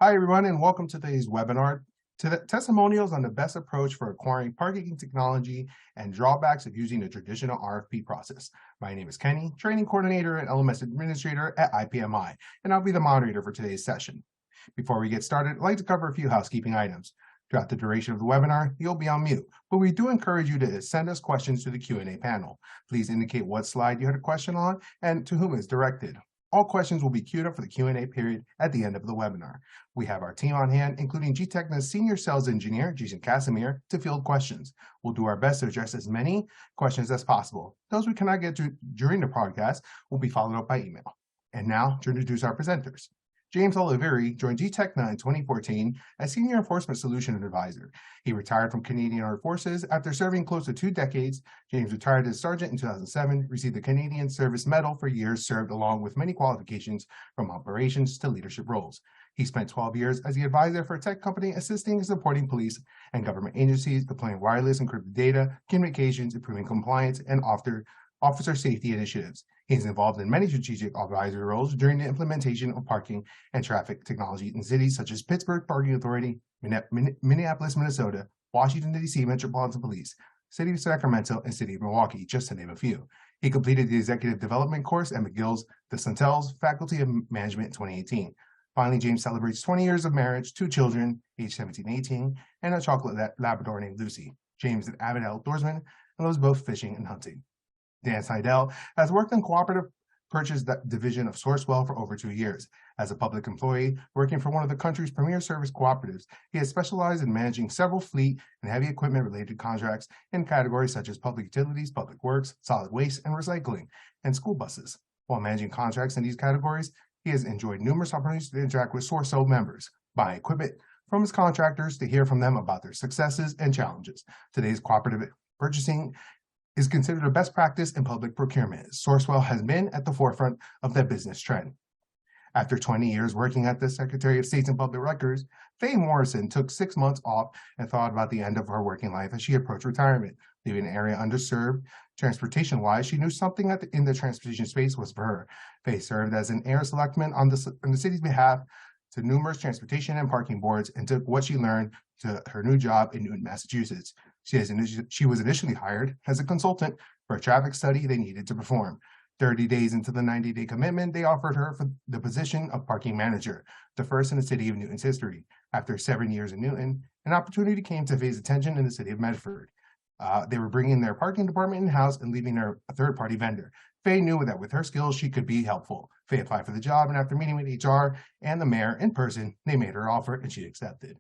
Hi, everyone, and welcome to today's webinar to the testimonials on the best approach for acquiring parking technology and drawbacks of using the traditional RFP process. My name is Kenny, training coordinator and LMS administrator at IPMI, and I'll be the moderator for today's session. Before we get started, I'd like to cover a few housekeeping items. Throughout the duration of the webinar, you'll be on mute, but we do encourage you to send us questions to the Q&A panel. Please indicate what slide you had a question on and to whom it's directed. All questions will be queued up for the Q&A period at the end of the webinar. We have our team on hand, including gtechna's senior sales engineer, Jason Casimir, to field questions. We'll do our best to address as many questions as possible. Those we cannot get to during the podcast will be followed up by email. And now to introduce our presenters. James Oliveri joined gtechna in 2014 as Senior Enforcement Solution Advisor. He retired from Canadian Armed Forces after serving close to 2 decades. James retired as Sergeant in 2007, received the Canadian Service Medal for years served along with many qualifications from operations to leadership roles. He spent 12 years as the advisor for a tech company assisting and supporting police and government agencies deploying wireless encrypted data, communications, improving compliance, and officer safety initiatives. He's involved in many strategic advisory roles during the implementation of parking and traffic technology in cities such as Pittsburgh Parking Authority, Minneapolis, Minnesota, Washington, D.C. Metropolitan Police, City of Sacramento, and City of Milwaukee, just to name a few. He completed the Executive Development course at McGill's the Santel's Faculty of Management in 2018. Finally, James celebrates 20 years of marriage, 2 children, aged 17 and 18, and a chocolate Labrador named Lucy. James is an avid outdoorsman and loves both fishing and hunting. Dan Seidel has worked in cooperative purchase division of Sourcewell for over 2 years. As a public employee working for one of the country's premier service cooperatives, he has specialized in managing several fleet and heavy equipment related contracts in categories such as public utilities, public works, solid waste and recycling, and school buses. While managing contracts in these categories, he has enjoyed numerous opportunities to interact with Sourcewell members, buy equipment from his contractors to hear from them about their successes and challenges. Today's cooperative purchasing is considered a best practice in public procurement. Sourcewell has been at the forefront of that business trend. After 20 years working at the Secretary of State and Public Records, Faye Morrison took 6 months off and thought about the end of her working life as she approached retirement. Leaving an area underserved transportation-wise, she knew something in the transportation space was for her. Faye served as an Ayer Selectman on the city's behalf to numerous transportation and parking boards and took what she learned to her new job in Newton, Massachusetts. She was initially hired as a consultant for a traffic study they needed to perform. 30 days into the 90-day commitment, they offered her for the position of parking manager, the first in the city of Newton's history. After 7 years in Newton, an opportunity came to Faye's attention in the city of Medford. They were bringing their parking department in-house and leaving a third-party vendor. Faye knew that with her skills, she could be helpful. Faye applied for the job, and after meeting with HR and the mayor in person, they made her offer, and she accepted.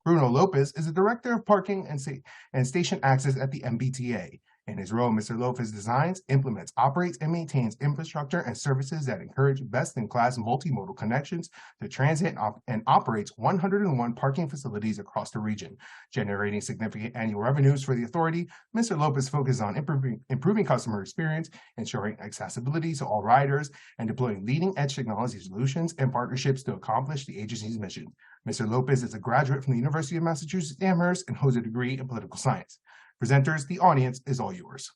Bruno Lopez is the Director of Parking and Station Access at the MBTA. In his role, Mr. Lopez designs, implements, operates, and maintains infrastructure and services that encourage best-in-class multimodal connections to transit and operates 101 parking facilities across the region. Generating significant annual revenues for the authority, Mr. Lopez focuses on improving customer experience, ensuring accessibility to all riders, and deploying leading-edge technology solutions and partnerships to accomplish the agency's mission. Mr. Lopez is a graduate from the University of Massachusetts Amherst and holds a degree in political science. Presenters, the audience is all yours.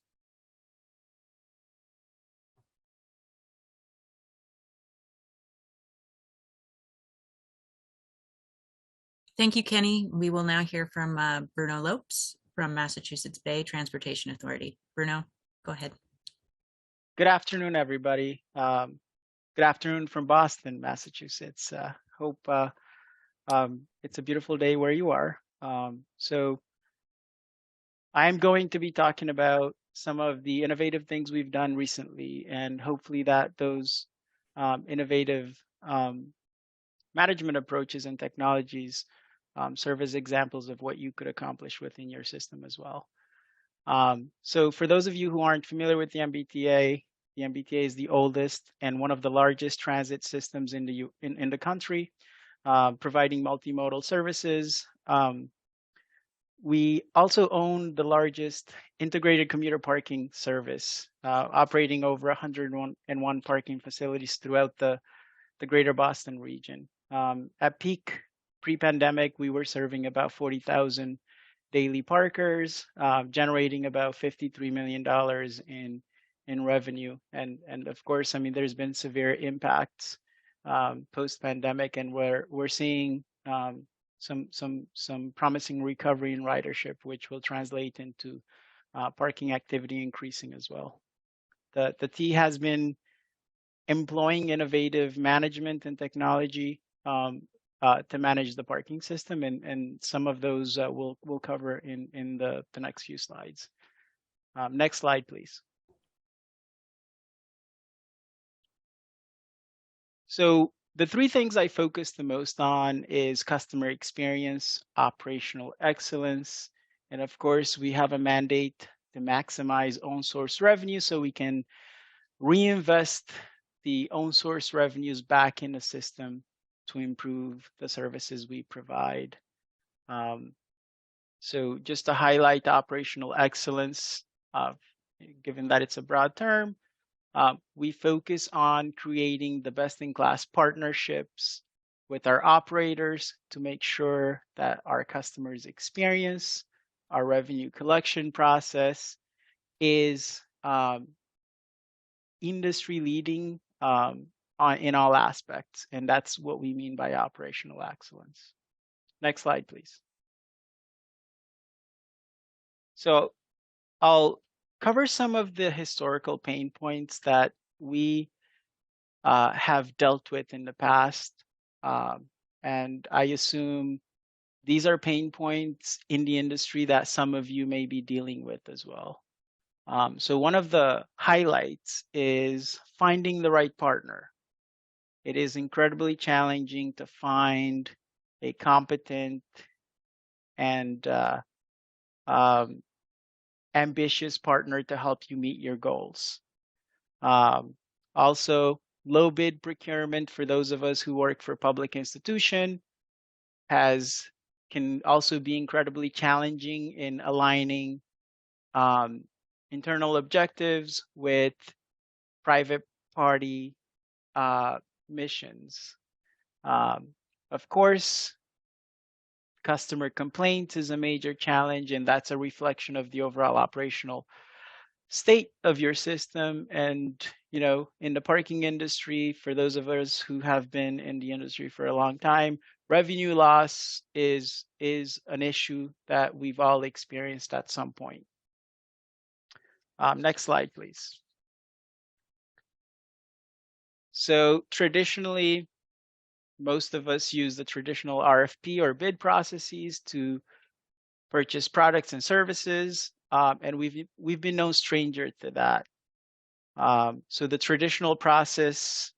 Thank you, Kenny. We will now hear from Bruno Lopes from Massachusetts Bay Transportation Authority. Bruno, go ahead. Good afternoon, everybody. Good afternoon from Boston, Massachusetts. Hope it's a beautiful day where you are. So I'm going to be talking about some of the innovative things we've done recently, and hopefully that those innovative management approaches and technologies serve as examples of what you could accomplish within your system as well. So for those of you who aren't familiar with the MBTA is the oldest and one of the largest transit systems in the country, providing multimodal services. We also own the largest integrated commuter parking service, operating over 101 parking facilities throughout the greater Boston region. At peak, pre-pandemic, we were serving about 40,000 daily parkers, generating about $53 million in revenue. And of course, I mean, there's been severe impacts post-pandemic, and we're seeing some promising recovery in ridership, which will translate into parking activity increasing as well. The T has been employing innovative management and technology to manage the parking system, and some of those we'll cover in the next few slides. Next slide, please. So the three things I focus the most on is customer experience, operational excellence, and of course, we have a mandate to maximize own source revenue so we can reinvest the own source revenues back in the system to improve the services we provide. So just to highlight operational excellence, given that it's a broad term, we focus on creating the best-in-class partnerships with our operators to make sure that our customers' experience, our revenue collection process is industry-leading in all aspects, and that's what we mean by operational excellence. Next slide, please. So I'll cover some of the historical pain points that we have dealt with in the past. And I assume these are pain points in the industry that some of you may be dealing with as well. So one of the highlights is finding the right partner. It is incredibly challenging to find a competent and ambitious partner to help you meet your goals. Also, low bid procurement for those of us who work for public institution can also be incredibly challenging in aligning internal objectives with private party missions. Of course, customer complaints is a major challenge, and that's a reflection of the overall operational state of your system. And, you know, in the parking industry, for those of us who have been in the industry for a long time, revenue loss is an issue that we've all experienced at some point. Next slide, please. So traditionally, most of us use the traditional RFP or bid processes to purchase products and services, and we've been no stranger to that. So the traditional process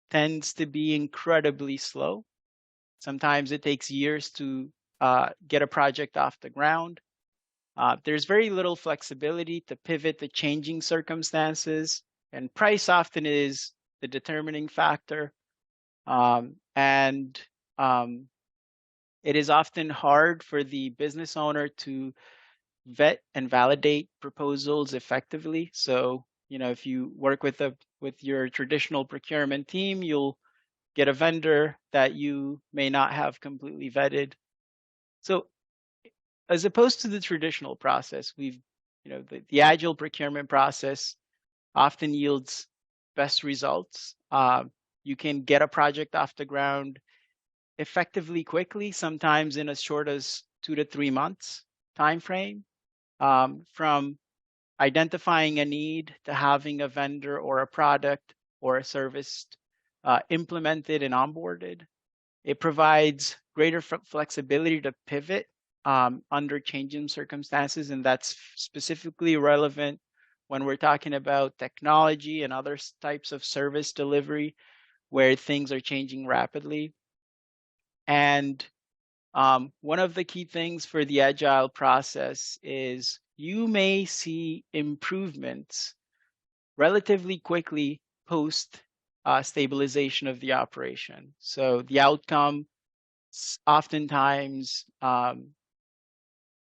tends to be incredibly slow. Sometimes it takes years to get a project off the ground. There's very little flexibility to pivot to changing circumstances, and price often is the determining factor. It is often hard for the business owner to vet and validate proposals effectively. So, you know, if you work with your traditional procurement team, you'll get a vendor that you may not have completely vetted. So, as opposed to the traditional process, the agile procurement process often yields best results. You can get a project off the ground effectively quickly, sometimes in as short as 2 to 3 months time frame, from identifying a need to having a vendor or a product or a service implemented and onboarded. It provides greater flexibility to pivot under changing circumstances, and that's specifically relevant when we're talking about technology and other types of service delivery where things are changing rapidly. And one of the key things for the agile process is you may see improvements relatively quickly post stabilization of the operation. So the outcome oftentimes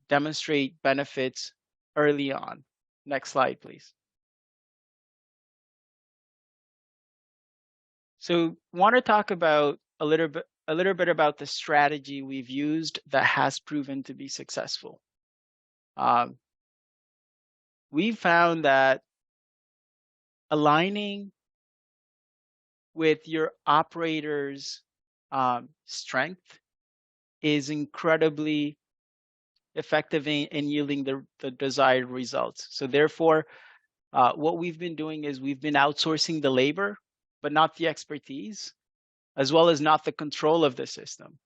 demonstrate benefits early on. Next slide, please. So want to talk about a little bit about the strategy we've used that has proven to be successful. We found that aligning with your operator's strength is incredibly effective in yielding the desired results. So therefore, what we've been doing is we've been outsourcing the labor, but not the expertise, as well as not the control of the system.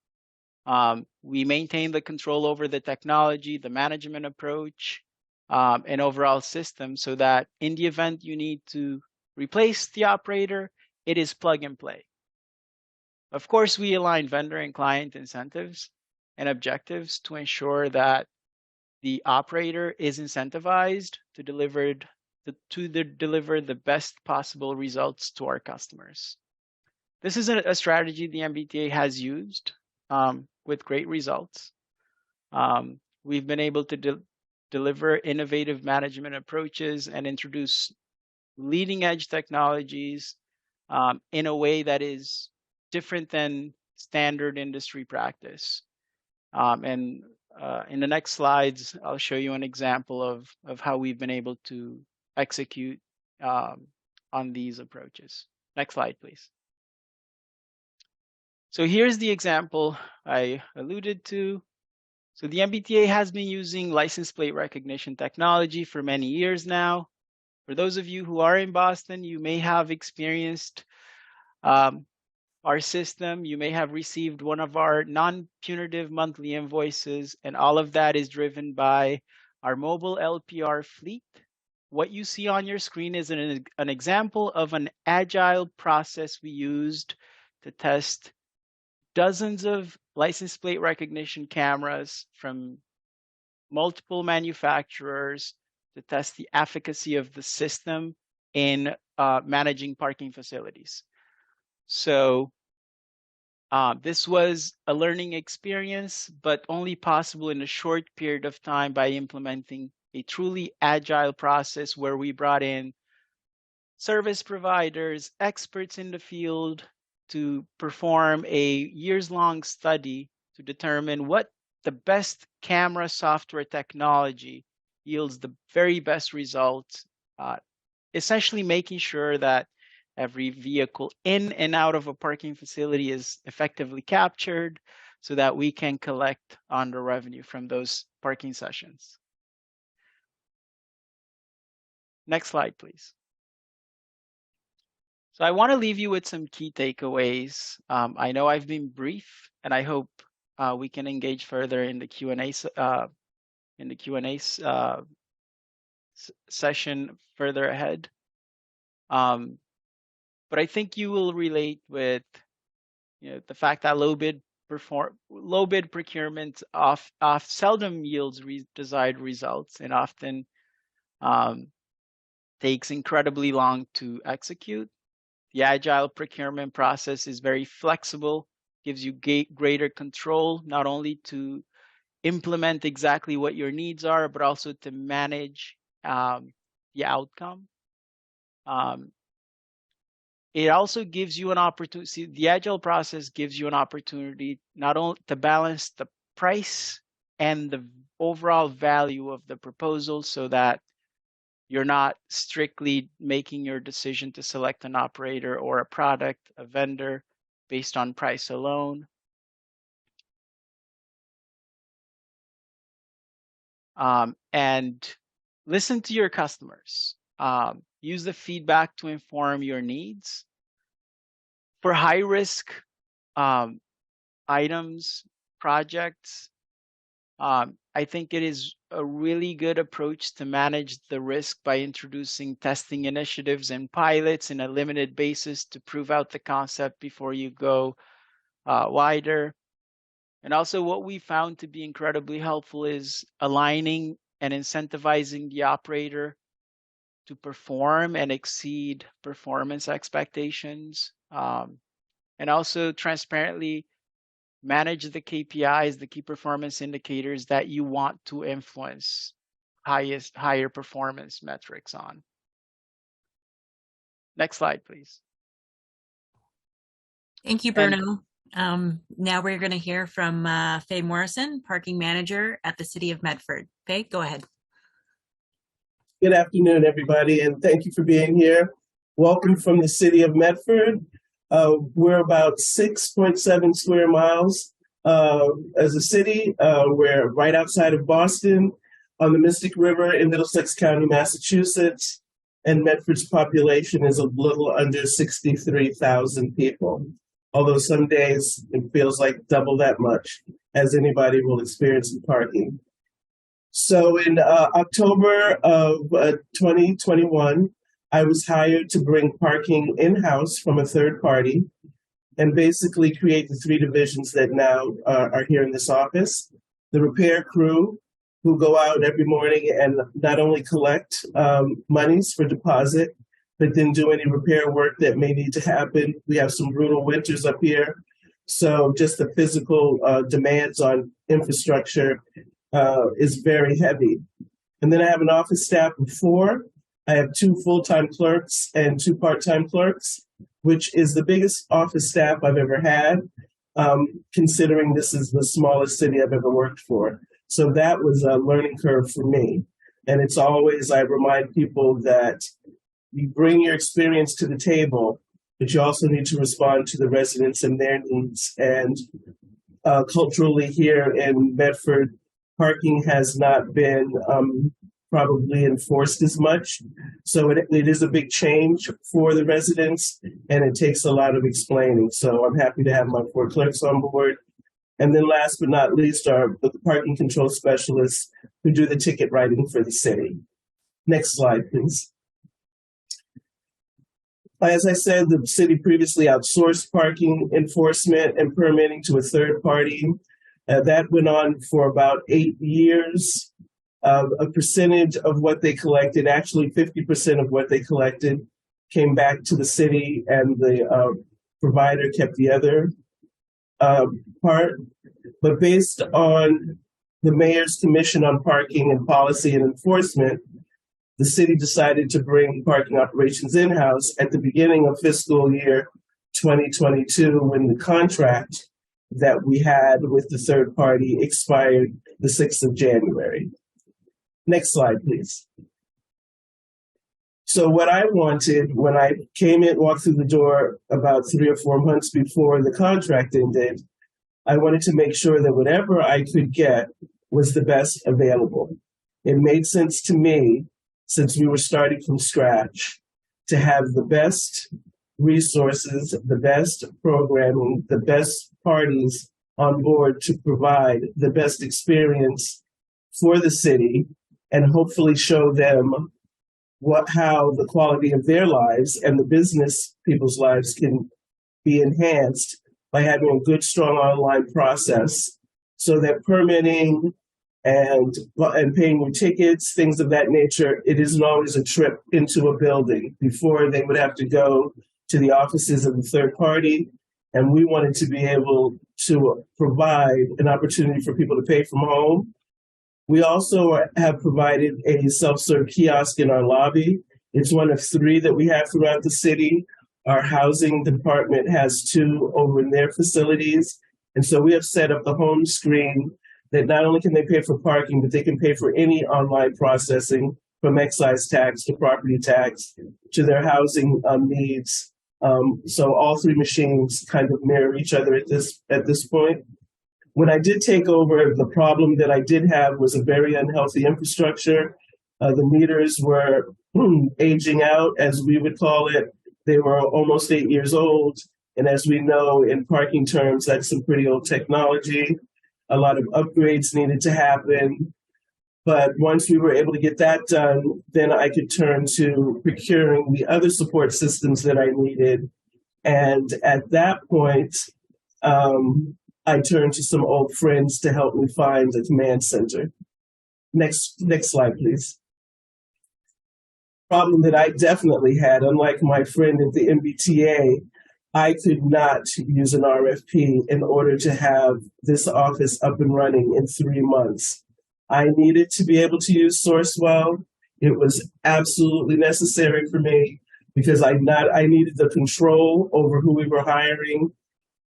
We maintain the control over the technology, the management approach, and overall system, so that in the event you need to replace the operator, it is plug and play. Of course, we align vendor and client incentives and objectives to ensure that the operator is incentivized to deliver the best possible results to our customers. This is a strategy the MBTA has used with great results. We've been able to deliver innovative management approaches and introduce leading edge technologies in a way that is different than standard industry practice. And in the next slides, I'll show you an example of how we've been able to execute on these approaches. Next slide, please. So here's the example I alluded to. So the MBTA has been using license plate recognition technology for many years now. For those of you who are in Boston, you may have experienced our system. You may have received one of our non-punitive monthly invoices, and all of that is driven by our mobile LPR fleet. What you see on your screen is an example of an agile process we used to test dozens of license plate recognition cameras from multiple manufacturers to test the efficacy of the system in managing parking facilities. So this was a learning experience, but only possible in a short period of time by implementing a truly agile process where we brought in service providers, experts in the field to perform a years-long study to determine what the best camera software technology yields the very best results, essentially making sure that every vehicle in and out of a parking facility is effectively captured so that we can collect on the revenue from those parking sessions. Next slide, please. So I want to leave you with some key takeaways. I know I've been brief, and I hope we can engage further in the Q&A session further ahead. But I think you will relate with the fact that low bid procurement seldom yields desired results and often takes incredibly long to execute. The agile procurement process is very flexible, gives you greater control, not only to implement exactly what your needs are, but also to manage the outcome. It also gives you an opportunity. The agile process gives you an opportunity not only to balance the price and the overall value of the proposal, so that you're not strictly making your decision to select an operator or a product, a vendor, based on price alone. And listen to your customers. Use the feedback to inform your needs. For high-risk items, projects, I think it is a really good approach to manage the risk by introducing testing initiatives and pilots in a limited basis to prove out the concept before you go wider. And also what we found to be incredibly helpful is aligning and incentivizing the operator to perform and exceed performance expectations, and also transparently manage the KPIs, the key performance indicators that you want to influence higher performance metrics on. Next slide, please. Thank you, Bruno. Now we're going to hear from Faye Morrison, Parking Manager at the City of Medford. Faye, go ahead. Good afternoon, everybody, and thank you for being here. Welcome from the City of Medford. We're about 6.7 square miles as a city. We're right outside of Boston on the Mystic River in Middlesex County, Massachusetts. And Medford's population is a little under 63,000 people. Although some days it feels like double that much, as anybody will experience in parking. So in October of 2021, I was hired to bring parking in-house from a third party and basically create the three divisions that now are here in this office. The repair crew, who go out every morning and not only collect monies for deposit, but then do any repair work that may need to happen. We have some brutal winters up here, so just the physical demands on infrastructure is very heavy. And then I have an office staff of 4. I have 2 full-time clerks and 2 part-time clerks, which is the biggest office staff I've ever had, considering this is the smallest city I've ever worked for. So that was a learning curve for me. And it's always, I remind people that you bring your experience to the table, but you also need to respond to the residents and their needs. And culturally here in Medford, parking has not been probably enforced as much. So it is a big change for the residents, and it takes a lot of explaining. So I'm happy to have my 4 clerks on board. And then last but not least are the parking control specialists who do the ticket writing for the city. Next slide, please. As I said, the city previously outsourced parking enforcement and permitting to a third party. That went on for about 8 years. A percentage of what they collected, actually 50% of what they collected, came back to the city, and the provider kept the other part. But based on the mayor's commission on parking and policy and enforcement, the city decided to bring parking operations in-house at the beginning of fiscal year 2022, when the contract that we had with the third party expired the 6th of January. Next slide, please. So what I wanted when I came in, walked through the door about 3 or 4 months before the contract ended, I wanted to make sure that whatever I could get was the best available. It made sense to me, since we were starting from scratch, to have the best resources, the best programming, the best parties on board to provide the best experience for the city, and hopefully show them how the quality of their lives and the business people's lives can be enhanced by having a good, strong online process, so that permitting and paying your tickets, things of that nature, it isn't always a trip into a building. Before, they would have to go to the offices of the third party, and we wanted to be able to provide an opportunity for people to pay from home. We also have provided a self-serve kiosk in our lobby. It's one of 3 that we have throughout the city. Our housing department has 2 over in their facilities. And so we have set up the home screen that not only can they pay for parking, but they can pay for any online processing, from excise tax to property tax to their housing needs. So all 3 machines kind of mirror each other at this point. When I did take over, the problem that I did have was a very unhealthy infrastructure. The meters were aging out, as we would call it. They were almost 8 years old. And as we know, in parking terms, that's some pretty old technology. A lot of upgrades needed to happen. But once we were able to get that done, then I could turn to procuring the other support systems that I needed. And at that point, I turned to some old friends to help me find a command center. Next slide, please. Problem that I definitely had, unlike my friend at the MBTA, I could not use an RFP in order to have this office up and running in 3 months. I needed to be able to use Sourcewell. It was absolutely necessary for me because I needed the control over who we were hiring,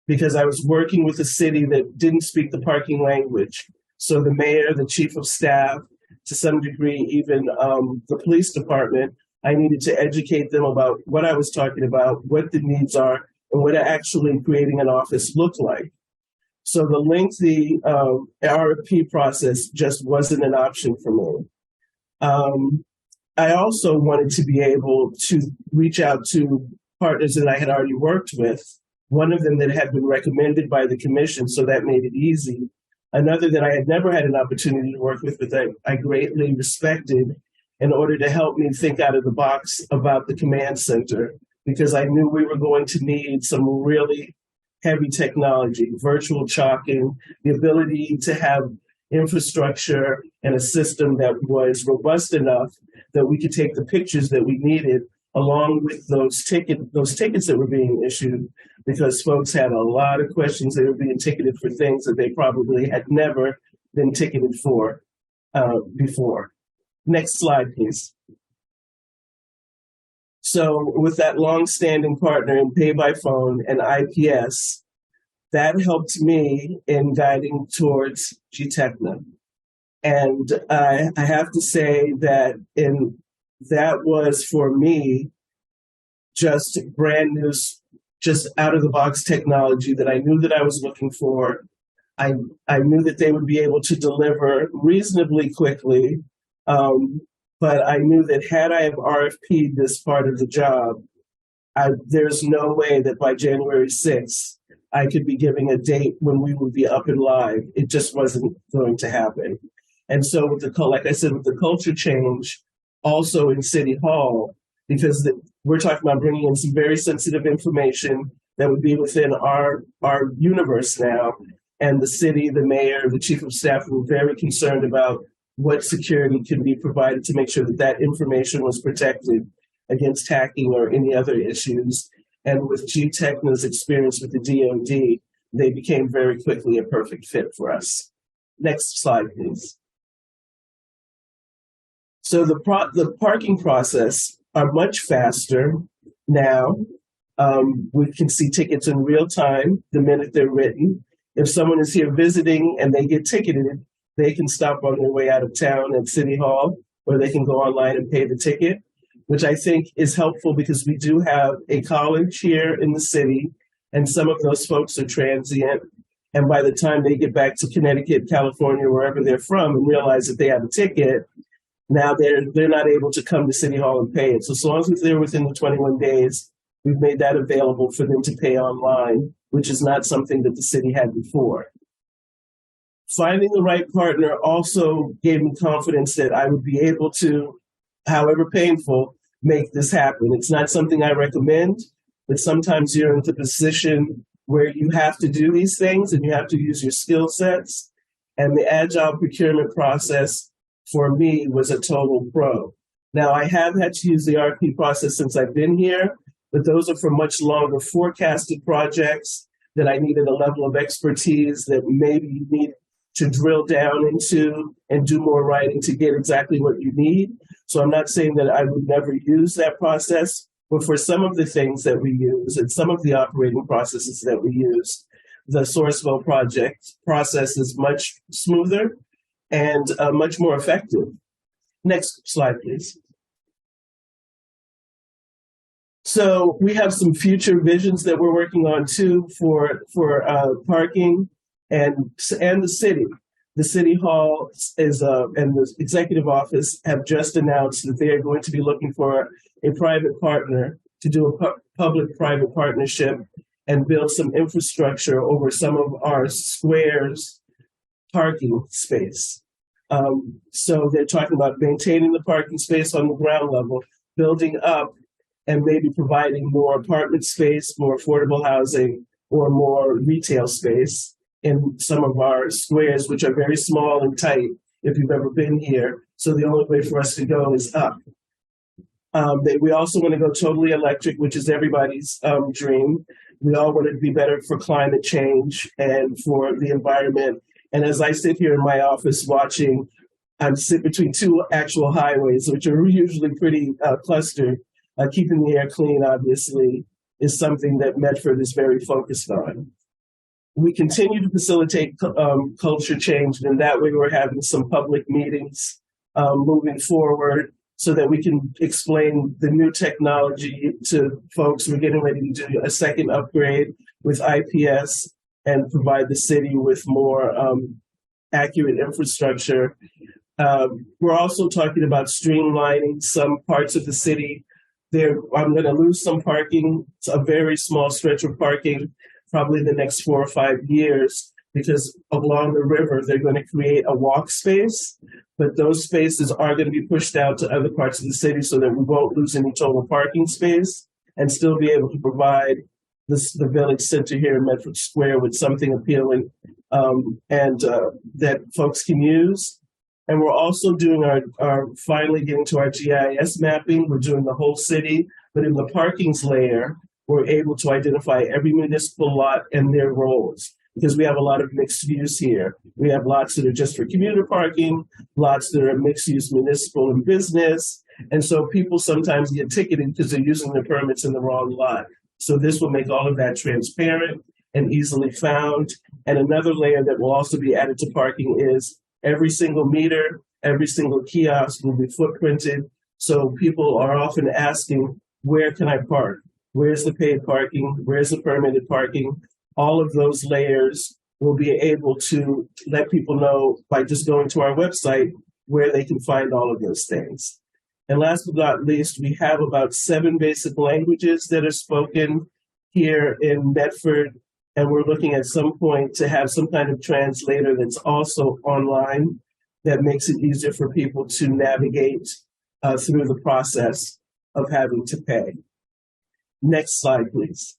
because I was working with a city that didn't speak the parking language. So the mayor, the chief of staff, to some degree, even the police department, I needed to educate them about what I was talking about, what the needs are, and what actually creating an office looked like. So the lengthy RFP process just wasn't an option for me. I also wanted to be able to reach out to partners that I had already worked with, one of them that had been recommended by the commission, so that made it easy. Another that I had never had an opportunity to work with, but that I greatly respected in order to help me think out of the box about the command center, because I knew we were going to need some really heavy technology, virtual chalking, the ability to have infrastructure and a system that was robust enough that we could take the pictures that we needed along with those tickets that were being issued, because folks had a lot of questions. They were being ticketed for things that they probably had never been ticketed for before. Next slide, please. So with that long-standing partner in Pay by Phone and IPS, that helped me in guiding towards gtechna. And I have to say that that was for me just brand new, just out of the box technology that I knew that I was looking for. I knew that they would be able to deliver reasonably quickly, but I knew that had I have RFP'd this part of the job, there's no way that by January 6th, I could be giving a date when we would be up and live. It just wasn't going to happen. And so with like I said, with the culture change, also in City Hall, because we're talking about bringing in some very sensitive information that would be within our universe now. And the city, the mayor, the chief of staff were very concerned about what security can be provided to make sure that that information was protected against hacking or any other issues. And with gtechna's experience with the DoD, they became very quickly a perfect fit for us. Next slide, please. So the parking process are much faster now. We can see tickets in real time the minute they're written. If someone is here visiting and they get ticketed, they can stop on their way out of town at City Hall, or they can go online and pay the ticket, which I think is helpful because we do have a college here in the city, and some of those folks are transient. And by the time they get back to Connecticut, California, wherever they're from, and realize that they have a ticket, now they're not able to come to City Hall and pay it. So as long as they're within the 21 days, we've made that available for them to pay online, which is not something that the city had before. Finding the right partner also gave me confidence that I would be able to, however painful, make this happen. It's not something I recommend, but sometimes you're in the position where you have to do these things and you have to use your skill sets. And the agile procurement process for me was a total pro. Now, I have had to use the RFP process since I've been here, but those are for much longer forecasted projects that I needed a level of expertise that maybe you need to drill down into and do more writing to get exactly what you need. So I'm not saying that I would never use that process, but for some of the things that we use and some of the operating processes that we use, the Sourcewell project process is much smoother and much more effective. Next slide, please. So we have some future visions that we're working on too for parking and the city. The City Hall is and the executive office have just announced that they are going to be looking for a private partner to do a public-private partnership and build some infrastructure over some of our squares parking space. So they're talking about maintaining the parking space on the ground level, building up, and maybe providing more apartment space, more affordable housing, or more retail space in some of our squares, which are very small and tight if you've ever been here. So the only way for us to go is up. We also want to go totally electric, which is everybody's dream. We all want it to be better for climate change and for the environment. And as I sit here in my office watching, I'm sitting between two actual highways, which are usually pretty clustered. Keeping the air clean, obviously, is something that Medford is very focused on. We continue to facilitate culture change, and in that way we're having some public meetings moving forward so that we can explain the new technology to folks. We're getting ready to do a second upgrade with IPS and provide the city with more accurate infrastructure. We're also talking about streamlining some parts of the city. I'm going to lose some parking. It's a very small stretch of parking, probably the next 4 or 5 years, because along the river, they're going to create a walk space, but those spaces are going to be pushed out to other parts of the city so that we won't lose any total parking space and still be able to provide the village center here in Medford Square with something appealing and that folks can use. And we're also doing our finally getting to our GIS mapping. We're doing the whole city, but in the parkings layer, we're able to identify every municipal lot and their roles, because we have a lot of mixed use here. We have lots that are just for commuter parking, lots that are mixed use municipal and business. And so people sometimes get ticketed because they're using their permits in the wrong lot. So this will make all of that transparent and easily found. And another layer that will also be added to parking is every single meter, every single kiosk will be footprinted. So people are often asking, where can I park? Where's the paid parking? Where's the permitted parking? All of those layers will be able to let people know by just going to our website where they can find all of those things. And last but not least, we have about 7 basic languages that are spoken here in Medford. And we're looking at some point to have some kind of translator that's also online that makes it easier for people to navigate through the process of having to pay. Next slide, please.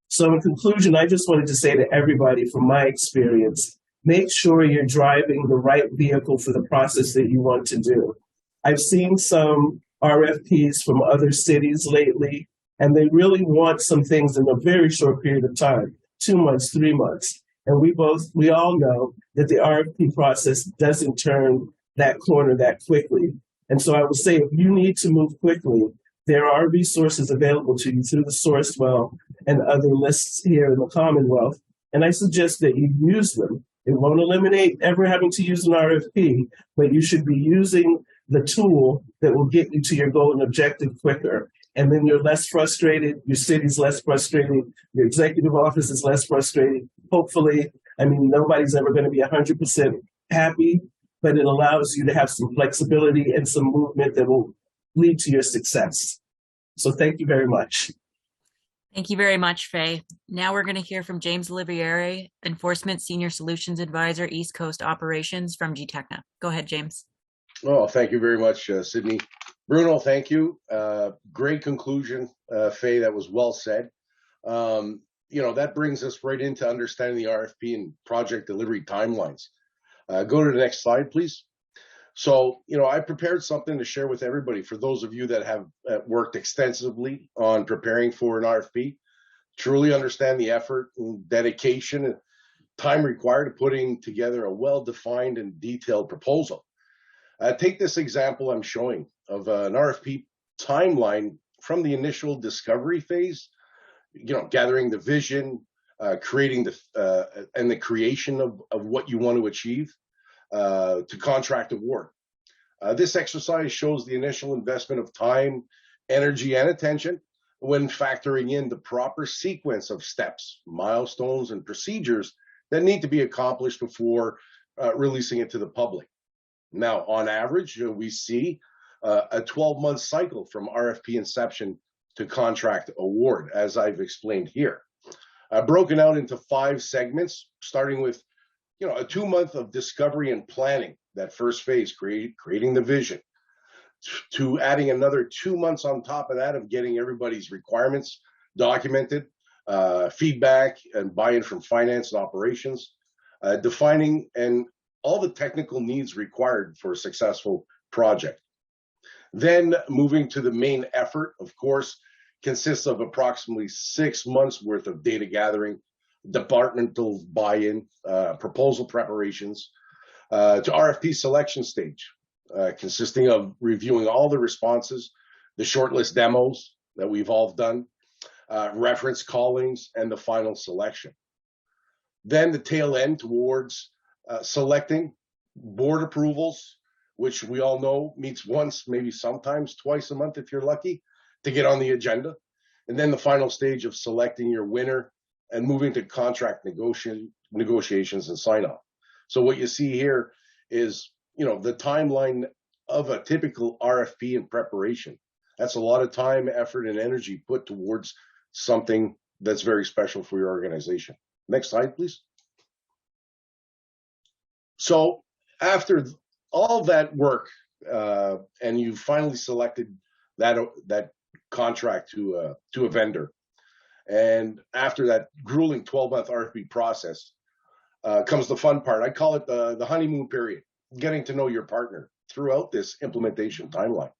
So in conclusion, I just wanted to say to everybody from my experience, make sure you're driving the right vehicle for the process that you want to do. I've seen some RFPs from other cities lately, and they really want some things in a very short period of time. 2 months, 3 months. And we all know that the RFP process doesn't turn that corner that quickly. And so I would say if you need to move quickly, there are resources available to you through the Sourcewell and other lists here in the Commonwealth. And I suggest that you use them. It won't eliminate ever having to use an RFP, but you should be using the tool that will get you to your goal and objective quicker. And then you're less frustrated, your city's less frustrated, your executive office is less frustrated. Hopefully, I mean, nobody's ever going to be 100% happy, but it allows you to have some flexibility and some movement that will lead to your success. So thank you very much. Thank you very much, Faye. Now we're going to hear from James Olivieri, Enforcement Senior Solutions Advisor, East Coast Operations from gtechna. Go ahead, James. Oh, thank you very much, Sydney. Bruno, thank you. Great conclusion, Faye. That was well said. That brings us right into understanding the RFP and project delivery timelines. Go to the next slide, please. So, I prepared something to share with everybody. For those of you that have worked extensively on preparing for an RFP, truly understand the effort and dedication and time required to putting together a well-defined and detailed proposal. Take this example I'm showing of an RFP timeline from the initial discovery phase, gathering the vision, creating the creation of what you want to achieve, to contract award. This exercise shows the initial investment of time, energy, and attention when factoring in the proper sequence of steps, milestones, and procedures that need to be accomplished before releasing it to the public. Now, on average, we see a 12-month cycle from RFP inception to contract award, as I've explained here. Broken out into 5 segments, starting with a 2-month of discovery and planning, that first phase, creating the vision, to adding another 2 months on top of that of getting everybody's requirements documented, feedback and buy-in from finance and operations, defining and all the technical needs required for a successful project. Then moving to the main effort, of course, consists of approximately 6 months worth of data gathering, departmental buy-in, proposal preparations, to RFP selection stage, consisting of reviewing all the responses, the shortlist demos that we've all done, reference callings, and the final selection. Then the tail end towards selecting board approvals, which we all know meets once, maybe sometimes twice a month if you're lucky, to get on the agenda. And then the final stage of selecting your winner and moving to contract negotiations and sign off. So what you see here is, the timeline of a typical RFP in preparation. That's a lot of time, effort, and energy put towards something that's very special for your organization. Next slide, please. So after all that work, and you finally selected that contract to a vendor, and after that grueling 12-month RFP process, comes the fun part. I call it the honeymoon period, getting to know your partner throughout this implementation timeline.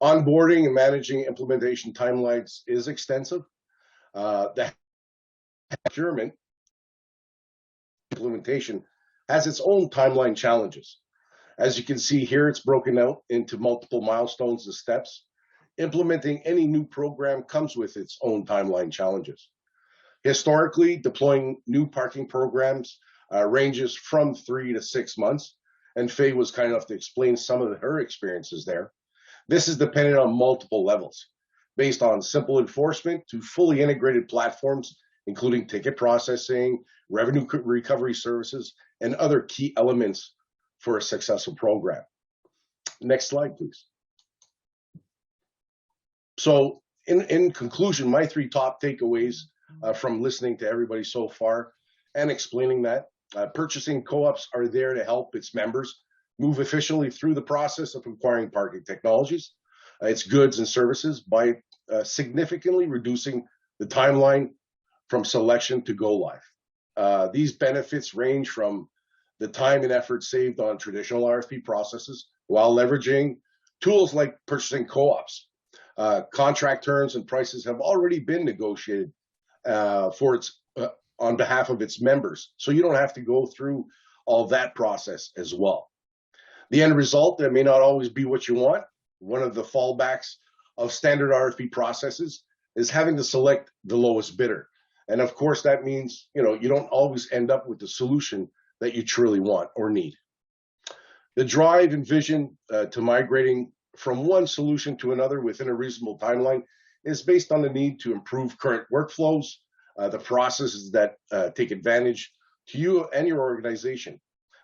Onboarding and managing implementation timelines is extensive. The procurement implementation has its own timeline challenges. As you can see here, it's broken out into multiple milestones and steps. Implementing any new program comes with its own timeline challenges. Historically, deploying new parking programs ranges from 3 to 6 months, and Faye was kind enough to explain some of her experiences there. This is dependent on multiple levels, based on simple enforcement to fully integrated platforms, including ticket processing, revenue recovery services, and other key elements for a successful program. Next slide, please. So in conclusion, my 3 top takeaways from listening to everybody so far and explaining that purchasing co-ops are there to help its members move efficiently through the process of acquiring parking technologies, its goods and services by significantly reducing the timeline from selection to go live. These benefits range from the time and effort saved on traditional RFP processes while leveraging tools like purchasing co-ops. Contract terms and prices have already been negotiated on behalf of its members, so you don't have to go through all that process as well. The end result, that may not always be what you want. One of the fallbacks of standard RFP processes is having to select the lowest bidder. And of course, that means, you don't always end up with the solution that you truly want or need. The drive and vision to migrating from one solution to another within a reasonable timeline is based on the need to improve current workflows, the processes that take advantage to you and your organization,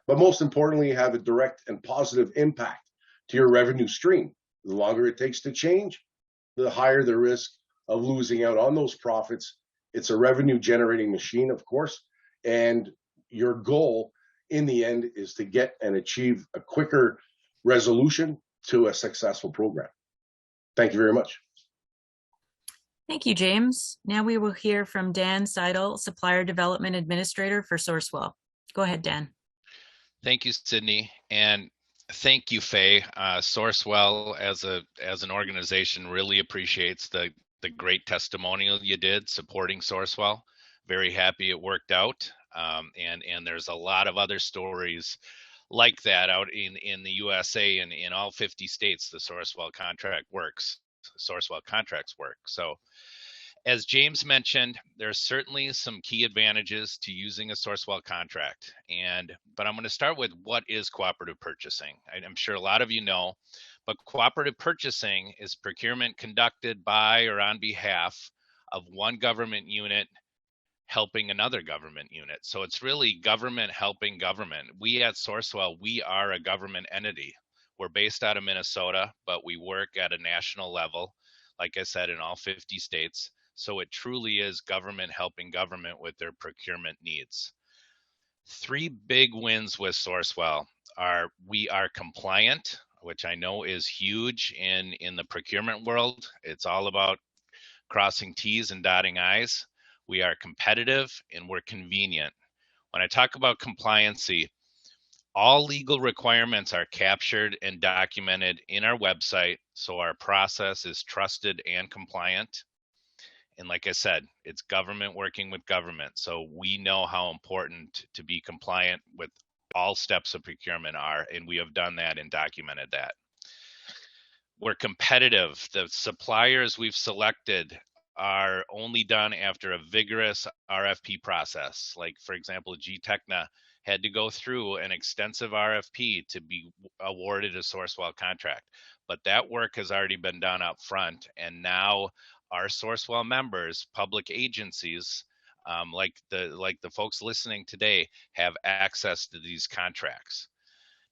but most importantly, have a direct and positive impact to your revenue stream. The longer it takes to change, the higher the risk of losing out on those profits. It's a revenue generating machine, of course, and your goal in the end is to get and achieve a quicker resolution to a successful program. Thank you very much. Thank you, James. Now we will hear from Dan Seidel, Supplier Development Administrator for Sourcewell. Go ahead, Dan. Thank you, Sydney, and thank you, Faye. Sourcewell, as an organization, really appreciates the great testimonial you did supporting Sourcewell. Very happy it worked out, and there's a lot of other stories like that out in the USA and in all 50 states. The Sourcewell contracts work. So, as James mentioned, there's certainly some key advantages to using a Sourcewell contract. But I'm going to start with what is cooperative purchasing. I'm sure a lot of you know, but cooperative purchasing is procurement conducted by or on behalf of one government unit helping another government unit. So it's really government helping government. We at Sourcewell, we are a government entity. We're based out of Minnesota, but we work at a national level, like I said, in all 50 states. So it truly is government helping government with their procurement needs. 3 big wins with Sourcewell are we are compliant, which I know is huge in the procurement world. It's all about crossing T's and dotting I's. We are competitive and we're convenient. When I talk about compliancy, all legal requirements are captured and documented in our website, so our process is trusted and compliant. And like I said, it's government working with government, so we know how important to be compliant with all steps of procurement are, and we have done that and documented that. We're competitive. The suppliers we've selected are only done after a vigorous RFP process. Like, for example, gtechna had to go through an extensive RFP to be awarded a Sourcewell contract. But that work has already been done up front, and now our Sourcewell members, public agencies, like the folks listening today, have access to these contracts.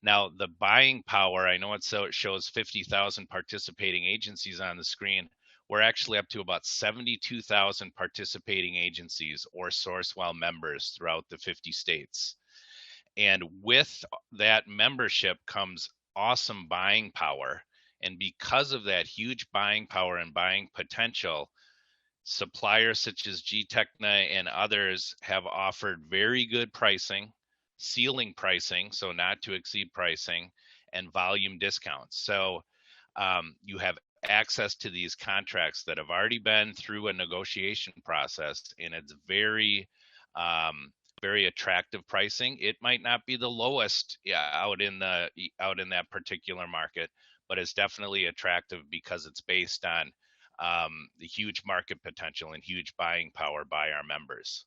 Now, the buying power, I know it shows 50,000 participating agencies on the screen. We're actually up to about 72,000 participating agencies or Sourcewell members throughout the 50 states. And with that membership comes awesome buying power. And because of that huge buying power and buying potential, suppliers such as gtechna and others have offered very good pricing, ceiling pricing, so not to exceed pricing, and volume discounts. So you have access to these contracts that have already been through a negotiation process, and it's very attractive pricing. It might not be the lowest out in that particular market, but it's definitely attractive because it's based on the huge market potential and huge buying power by our members.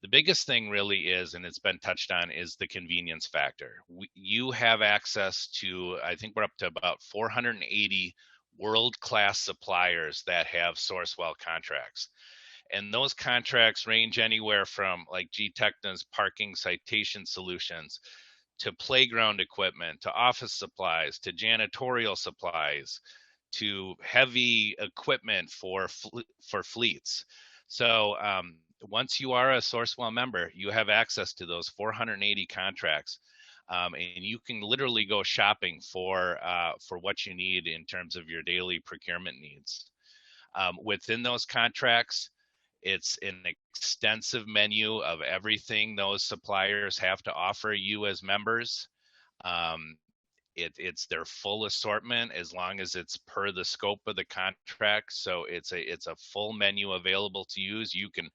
The biggest thing really is, and it's been touched on, is the convenience factor. You have access to, I think we're up to about 480 world-class suppliers that have Sourcewell contracts. And those contracts range anywhere from like gtechna's parking citation solutions to playground equipment, to office supplies, to janitorial supplies, to heavy equipment for fleets. So once you are a Sourcewell member, you have access to those 480 contracts, and you can literally go shopping for what you need in terms of your daily procurement needs. Within those contracts, it's an extensive menu of everything those suppliers have to offer you as members. It's their full assortment as long as it's per the scope of the contract. So it's a full menu available to use. You can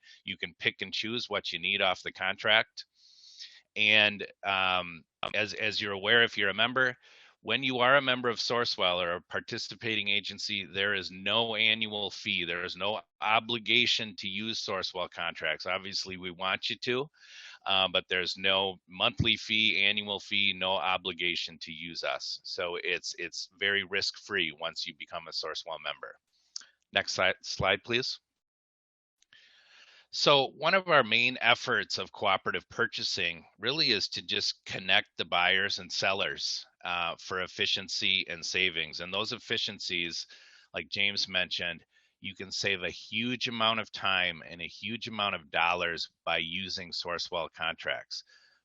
pick and choose what you need off the contract. And as you're aware, if you're a member, when you are a member of Sourcewell or a participating agency, there is no annual fee. There is no obligation to use Sourcewell contracts. Obviously, we want you to, but there's no monthly fee, annual fee, no obligation to use us. So it's very risk-free once you become a Sourcewell member. Next slide, please. So one of our main efforts of cooperative purchasing really is to just connect the buyers and sellers for efficiency and savings. And those efficiencies, like James mentioned, you can save a huge amount of time and a huge amount of dollars by using Sourcewell contracts.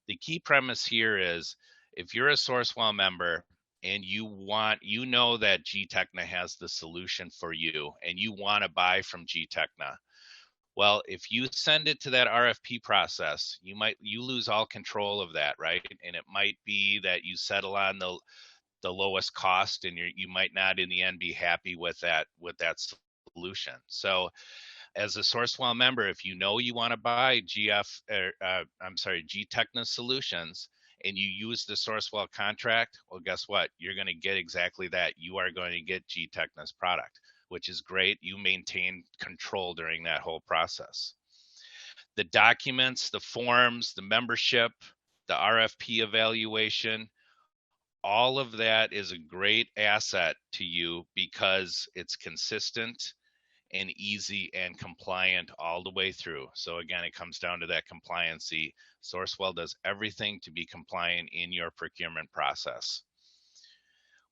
The key premise here is if you're a Sourcewell member and you know that gtechna has the solution for you and you want to buy from gtechna, well, if you send it to that RFP process, you lose all control of that, right? And it might be that you settle on the lowest cost, and you might not in the end be happy with that solution. So, as a Sourcewell member, if you know you want to buy gtechna solutions, and you use the Sourcewell contract, well, guess what? You're going to get exactly that. You are going to get gtechna's product, which is great. You maintain control during that whole process. The documents, the forms, the membership, the RFP evaluation, all of that is a great asset to you because it's consistent and easy and compliant all the way through. So again, it comes down to that compliancy. Sourcewell does everything to be compliant in your procurement process.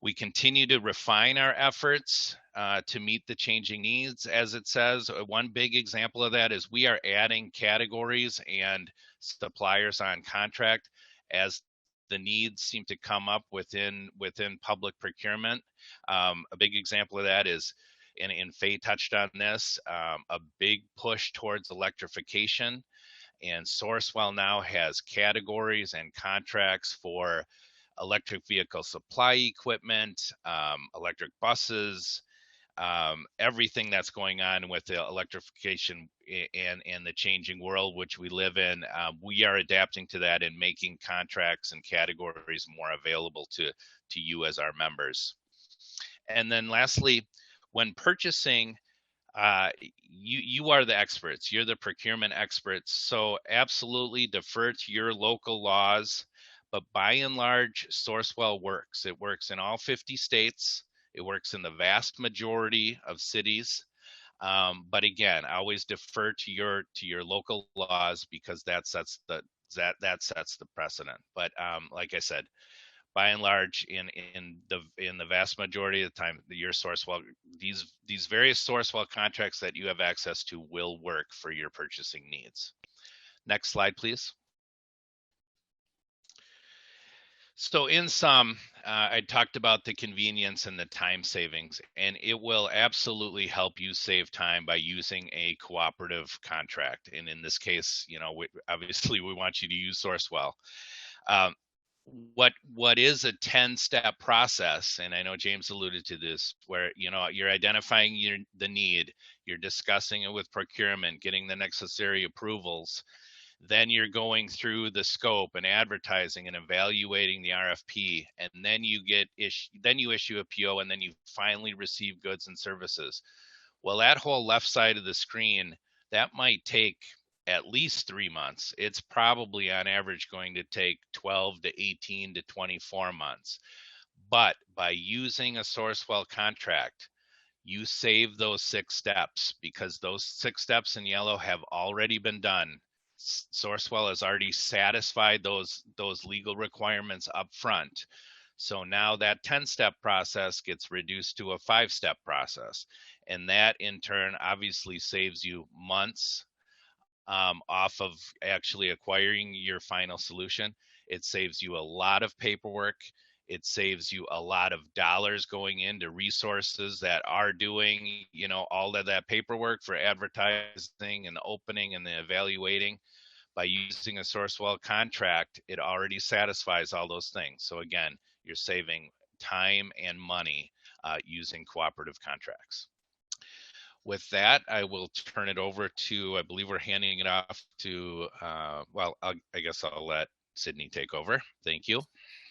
We continue to refine our efforts to meet the changing needs. As it says, one big example of that is we are adding categories and suppliers on contract as the needs seem to come up within public procurement. A big example of that is, and Faye touched on this, a big push towards electrification. And Sourcewell now has categories and contracts for electric vehicle supply equipment, electric buses, everything that's going on with the electrification and the changing world which we live in. We are adapting to that and making contracts and categories more available to you as our members. And then lastly, when purchasing, you are the experts. You're the procurement experts. So absolutely defer to your local laws. But by and large, Sourcewell works. It works in all 50 states. It works in the vast majority of cities. But again, always defer to your local laws, because that sets the precedent. But like I said, by and large, in the vast majority of the time, your Sourcewell, these various Sourcewell contracts that you have access to will work for your purchasing needs. Next slide, please. So in sum, I talked about the convenience and the time savings, and it will absolutely help you save time by using a cooperative contract. And in this case, obviously we want you to use Sourcewell. What is a 10-step process, and I know James alluded to this, where you're identifying the need, you're discussing it with procurement, getting the necessary approvals, then you're going through the scope and advertising and evaluating the RFP, and then you issue a PO, and then you finally receive goods and services. Well, that whole left side of the screen, that might take at least 3 months. It's probably on average going to take 12 to 18 to 24 months. But by using a Sourcewell contract, you save those 6 steps, because those 6 steps in yellow have already been done. Sourcewell has already satisfied those legal requirements up front. So now that 10-step process gets reduced to a 5-step process. And that in turn obviously saves you months off of actually acquiring your final solution. It saves you a lot of paperwork. It saves you a lot of dollars going into resources that are doing, all of that paperwork for advertising and the opening and the evaluating. By using a Sourcewell contract, it already satisfies all those things. So again, you're saving time and money using cooperative contracts. With that, I will turn it over to, I believe we're handing it off to, I guess I'll let Sydney take over. Thank you.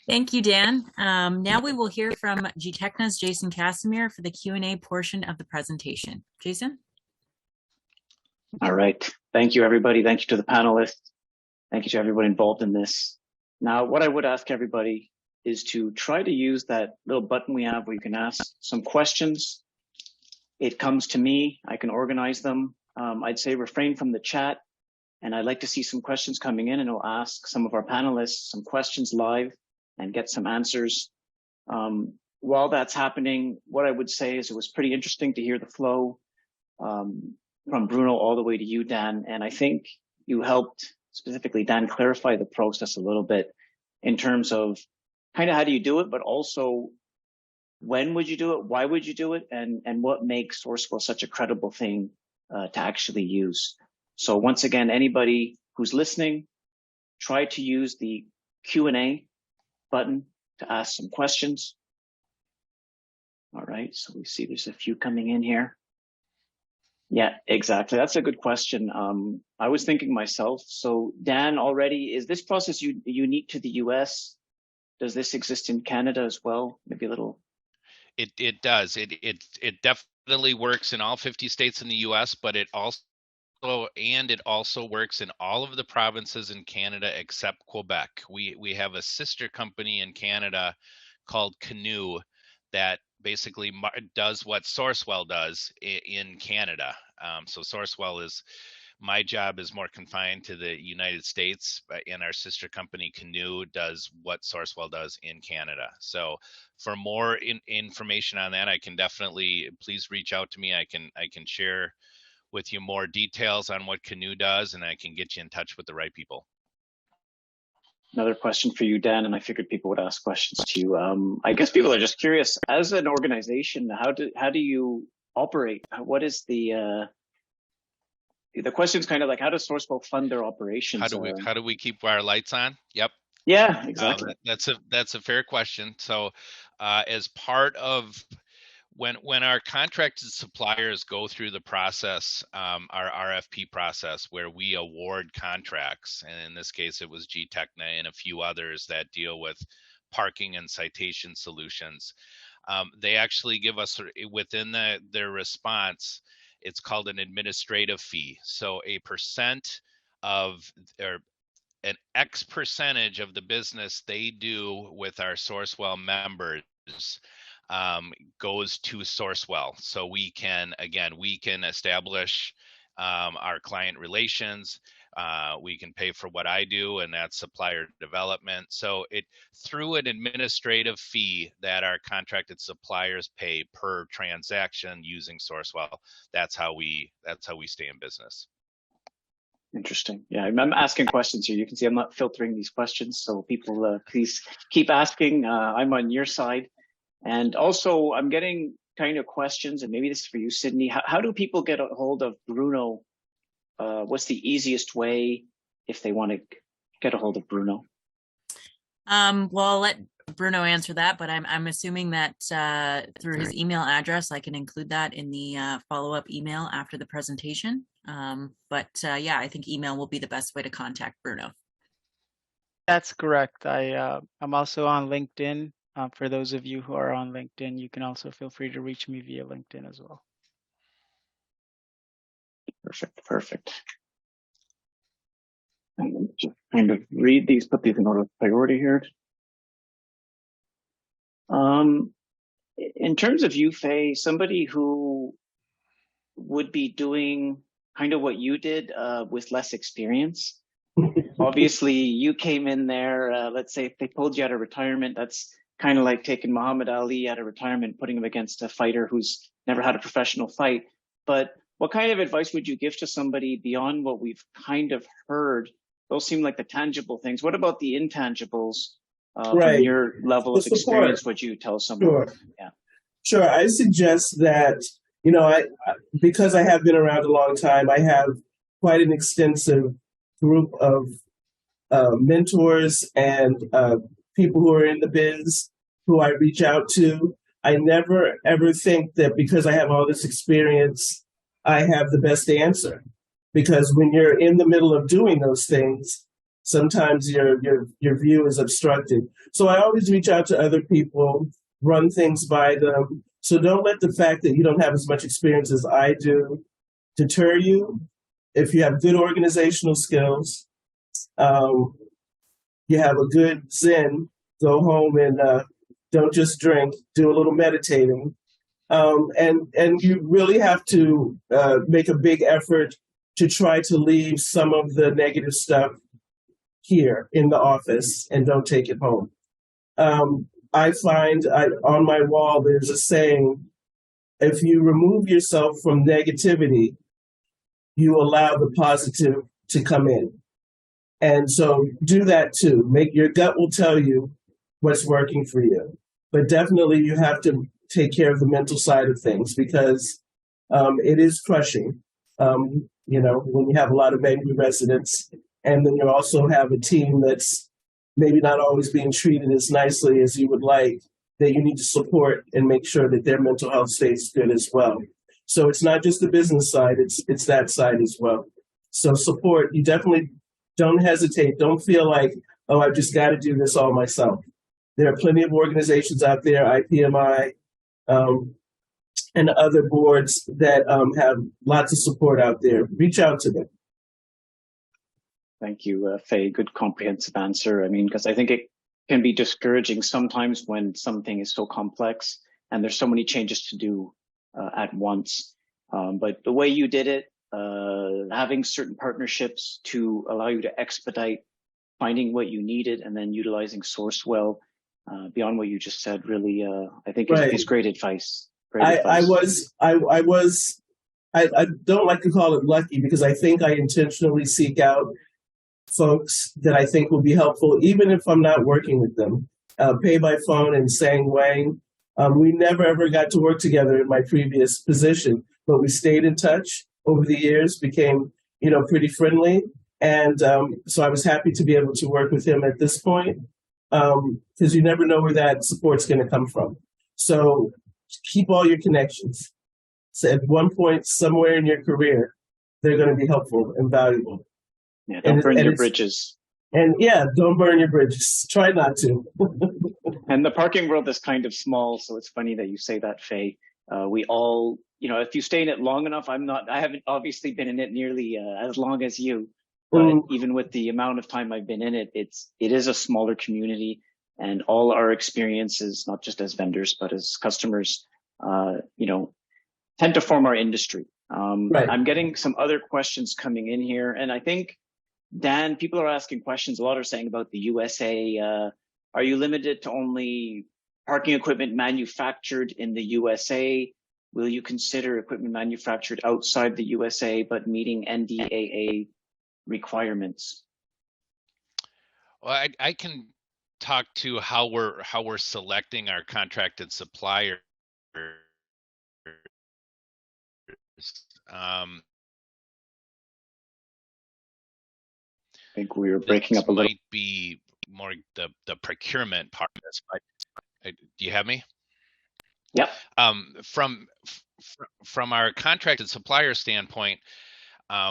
Thank you, Dan. Now we will hear from gtechna's Jason Casimir for the Q&A portion of the presentation. Jason? All right. Thank you, everybody. Thank you to the panelists. Thank you to everyone involved in this. Now, what I would ask everybody is to try to use that little button we have where you can ask some questions. It comes to me. I can organize them. I'd say refrain from the chat. And I'd like to see some questions coming in, and I'll ask some of our panelists some questions live and get some answers. While that's happening, what I would say is it was pretty interesting to hear the flow from Bruno all the way to you, Dan. And I think you helped, specifically Dan, clarify the process a little bit in terms of kind of how do you do it, but also when would you do it, why would you do it, and what makes Sourcewell such a credible thing to actually use. So once again, anybody who's listening, try to use the Q&A button to ask some questions. All right, so we see there's a few coming in here. Yeah, exactly. That's a good question. I was thinking myself. So Dan, already, is this process unique to the US? Does this exist in Canada as well? Maybe a little. It does. It definitely works in all 50 states in the US, but it also works in all of the provinces in Canada except Quebec. We have a sister company in Canada called Canoe that basically does what Sourcewell does in Canada. So Sourcewell my job is more confined to the United States, and our sister company Canoe does what Sourcewell does in Canada. So for more information on that, I can definitely, please reach out to me. I can share with you more details on what Canoe does, and I can get you in touch with the right people. Another question for you, Dan, and I figured people would ask questions to you. I guess people are just curious, as an organization, how do you operate? What is the question's kind of like, how does Sourcewell fund their operations? How do we keep our lights on? Yep. Yeah, exactly. That's a fair question. So as part of when our contracted suppliers go through the process, our RFP process, where we award contracts, and in this case it was gtechna and a few others that deal with parking and citation solutions, they actually give us, within their response, it's called an administrative fee. So a percent of, or an X percentage of the business they do with our Sourcewell members goes to Sourcewell. So we can, again, we can establish our client relations. We can pay for what I do, and that's supplier development. So it, through an administrative fee that our contracted suppliers pay per transaction using Sourcewell, that's how we stay in business. Interesting. Yeah, I'm asking questions here. You can see I'm not filtering these questions, so people please keep asking. I'm on your side. And also, I'm getting kind of questions, and maybe this is for you, Sydney. How do people get a hold of Bruno? What's the easiest way if they want to get a hold of Bruno? Well, I'll let Bruno answer that, but I'm assuming that through his email address, I can include that in the follow-up email after the presentation. Yeah, I think email will be the best way to contact Bruno. That's correct. I'm also on LinkedIn. For those of you who are on LinkedIn, you can also feel free to reach me via LinkedIn as well. Perfect. And just kind of read these, put these in order of priority here. In terms of you, Faye, somebody who would be doing kind of what you did with less experience. Obviously, you came in there, let's say if they pulled you out of retirement, that's kind of like taking Muhammad Ali out of retirement, putting him against a fighter who's never had a professional fight. But what kind of advice would you give to somebody beyond what we've kind of heard? Those seem like the tangible things. What about the intangibles? From your level of experience, would you tell someone? Sure. Yeah. Sure. I suggest that, you know, because I have been around a long time, I have quite an extensive group of mentors and people who are in the biz who I reach out to. I never, ever think that because I have all this experience, I have the best answer. Because when you're in the middle of doing those things, sometimes your view is obstructed. So I always reach out to other people, run things by them. So don't let the fact that you don't have as much experience as I do deter you. If you have good organizational skills, you have a good Zen, go home and don't just drink, do a little meditating. And you really have to make a big effort to try to leave some of the negative stuff here in the office and don't take it home. I find on my wall, there's a saying, if you remove yourself from negativity, you allow the positive to come in. And so do that too. Your gut will tell you what's working for you. But definitely you have to take care of the mental side of things because it is crushing. You know, when you have a lot of angry residents, and then you also have a team that's maybe not always being treated as nicely as you would like, that you need to support and make sure that their mental health stays good as well. So it's not just the business side, it's that side as well. So support, you definitely don't hesitate. Don't feel like, oh, I've just got to do this all myself. There are plenty of organizations out there, IPMI, and other boards that have lots of support out there. Reach out to them. Thank you, Faye. Good comprehensive answer. I mean, because I think it can be discouraging sometimes when something is so complex and there's so many changes to do at once. But the way you did it, having certain partnerships to allow you to expedite finding what you needed and then utilizing Sourcewell beyond what you just said, really, I think is great advice. I don't like to call it lucky because I think I intentionally seek out folks that I think will be helpful, even if I'm not working with them. Pay by phone and Sang Wang. We never ever got to work together in my previous position, but we stayed in touch over the years, became, you know, pretty friendly. And so I was happy to be able to work with him at this point because you never know where that support's going to come from. So keep all your connections. So at one point, somewhere in your career, they're going to be helpful and valuable. Yeah, don't burn your bridges. And yeah, don't burn your bridges. Try not to. And the parking world is kind of small, so it's funny that you say that, Faye. We all, if you stay in it long enough, I haven't obviously been in it nearly as long as you, but even with the amount of time I've been in it, it is a smaller community, and all our experiences, not just as vendors, but as customers, tend to form our industry. Right. I'm getting some other questions coming in here, and I think, Dan, people are asking questions. A lot are saying about the USA. Are you limited to only parking equipment manufactured in the USA? Will you consider equipment manufactured outside the USA but meeting NDAA requirements? Well, I can talk to how we're selecting our contracted supplier. I think we were breaking up a little. Might be more the procurement part of this, but do you have me? Yep. From our contracted supplier standpoint,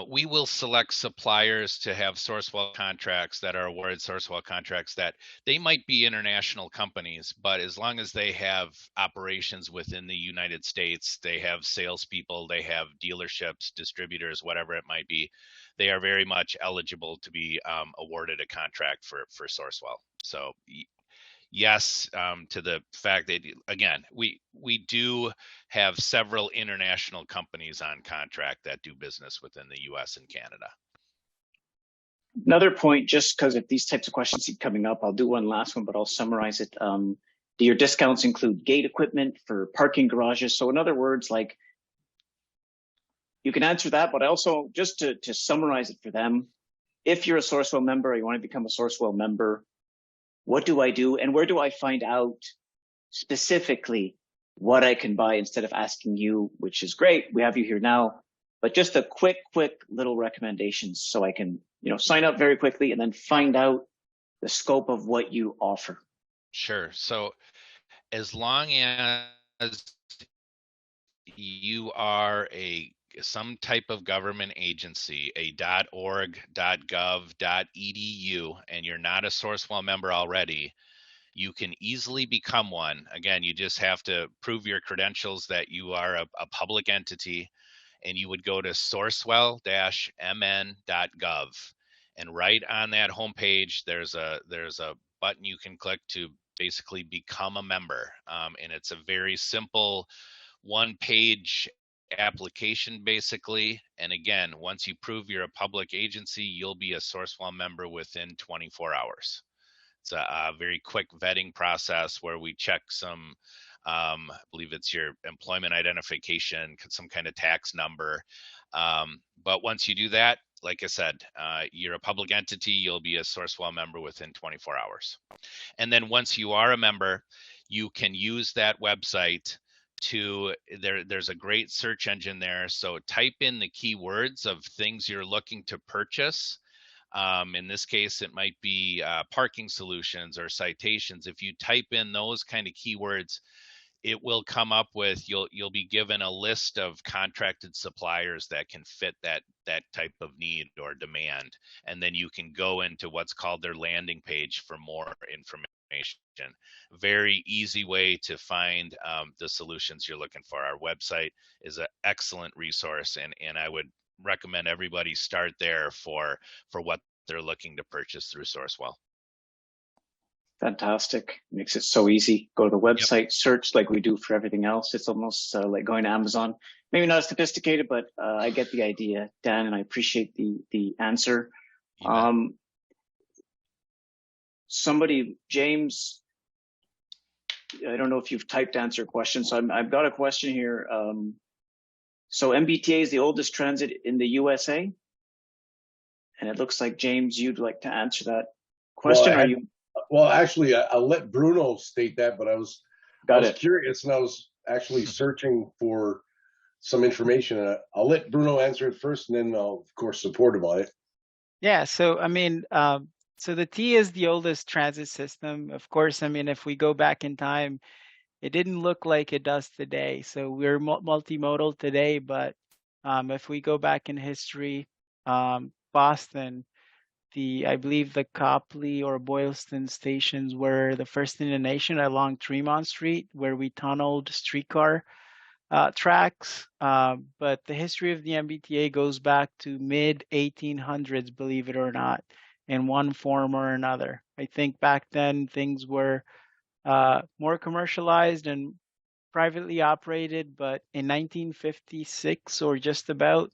we will select suppliers to have Sourcewell contracts that are awarded Sourcewell contracts that they might be international companies, but as long as they have operations within the United States, they have salespeople, they have dealerships, distributors, whatever it might be, they are very much eligible to be awarded a contract for Sourcewell. So yes, to the fact that, again, we do have several international companies on contract that do business within the US and Canada. Another point, just because if these types of questions keep coming up, I'll do one last one, but I'll summarize it. Do your discounts include gate equipment for parking garages? So in other words, like, you can answer that, but also just to summarize it for them, if you're a Sourcewell member or you want to become a Sourcewell member, what do I do and where do I find out specifically what I can buy instead of asking you, which is great, we have you here now, but just a quick little recommendations so I can, sign up very quickly and then find out the scope of what you offer. Sure. So as long as you are some type of government agency, a .org, .gov, .edu, and you're not a Sourcewell member already, you can easily become one. Again, you just have to prove your credentials that you are a public entity, and you would go to sourcewell-mn.gov. And right on that homepage, there's a button you can click to basically become a member. And it's a very simple one-page application basically, and again, once you prove you're a public agency, you'll be a Sourcewell member within 24 hours. It's a very quick vetting process where we check some, I believe it's your employment identification, some kind of tax number, but once you do that, like I said, you're a public entity, you'll be a Sourcewell member within 24 hours. And then once you are a member, you can use that website there's a great search engine there. So type in the keywords of things you're looking to purchase. In this case, it might be parking solutions or citations. If you type in those kind of keywords, it will come up with, you'll be given a list of contracted suppliers that can fit that type of need or demand. And then you can go into what's called their landing page for more information. Very easy way to find the solutions you're looking for. Our website is an excellent resource, and I would recommend everybody start there for what they're looking to purchase through Sourcewell. Fantastic. Makes it so easy. Go to the website, search like we do for everything else. It's almost like going to Amazon. Maybe not as sophisticated, but I get the idea, Dan, and I appreciate the answer. James, I don't know if you've typed to answer a question. So I've got a question here. So MBTA is the oldest transit in the USA? And it looks like, James, you'd like to answer that question. Well, actually, I'll let Bruno state that, but I was curious, and I was actually searching for some information. I'll let Bruno answer it first, and then I'll, of course, support about it. Yeah, so I mean, so the T is the oldest transit system. Of course, I mean, if we go back in time, it didn't look like it does today. So we're multimodal today, but if we go back in history, Boston, I believe the Copley or Boylston stations were the first in the nation along Tremont Street, where we tunneled streetcar. tracks, but the history of the MBTA goes back to mid 1800s, believe it or not, in one form or another. I think back then things were more commercialized and privately operated, but in 1956 or just about,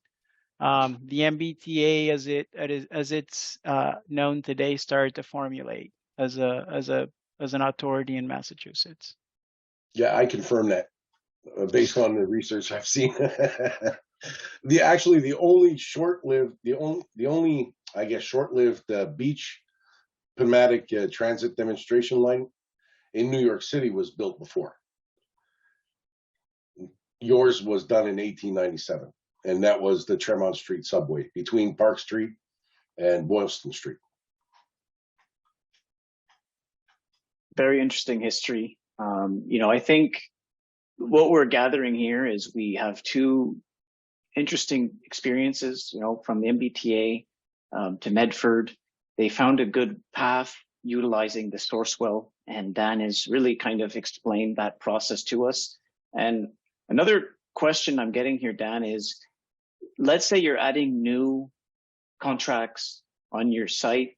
the MBTA as it's known today started to formulate as an authority in Massachusetts. Yeah, I confirm that based on the research I've seen. The only short-lived beach pneumatic transit demonstration line in New York City was built before. Yours was done in 1897, and that was the Tremont Street subway between Park Street and Boylston Street. Very interesting history. I think what we're gathering here is we have two interesting experiences, from the MBTA to Medford. They found a good path utilizing the Sourcewell, and Dan has really kind of explained that process to us. And another question I'm getting here, Dan, is let's say you're adding new contracts on your site.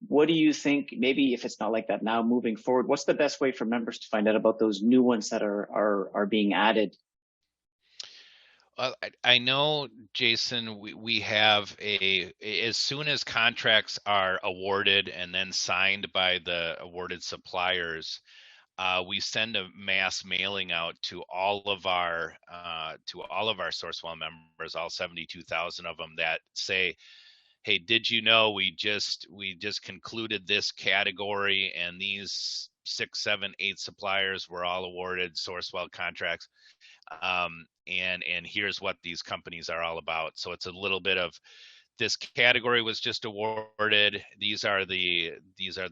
What do you think, maybe if it's not like that now moving forward, what's the best way for members to find out about those new ones that are being added? Well, I know, Jason, we have as soon as contracts are awarded and then signed by the awarded suppliers, we send a mass mailing out to all of our Sourcewell members, all 72,000 of them, that say, hey, did you know we just concluded this category, and these 6, 7, 8 suppliers were all awarded Sourcewell contracts, and here's what these companies are all about. So it's a little bit of, this category was just awarded, these are the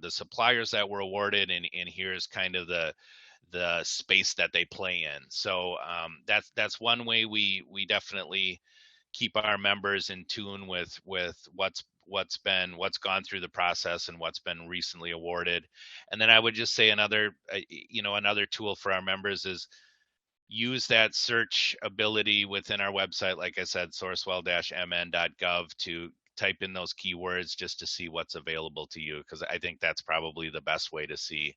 suppliers that were awarded, and here's kind of the space that they play in. So that's one way we definitely keep our members in tune with what's gone through the process and what's been recently awarded. And then I would just say another tool for our members is use that search ability within our website. Like I said, sourcewell-mn.gov, to type in those keywords just to see what's available to you, because I think that's probably the best way to see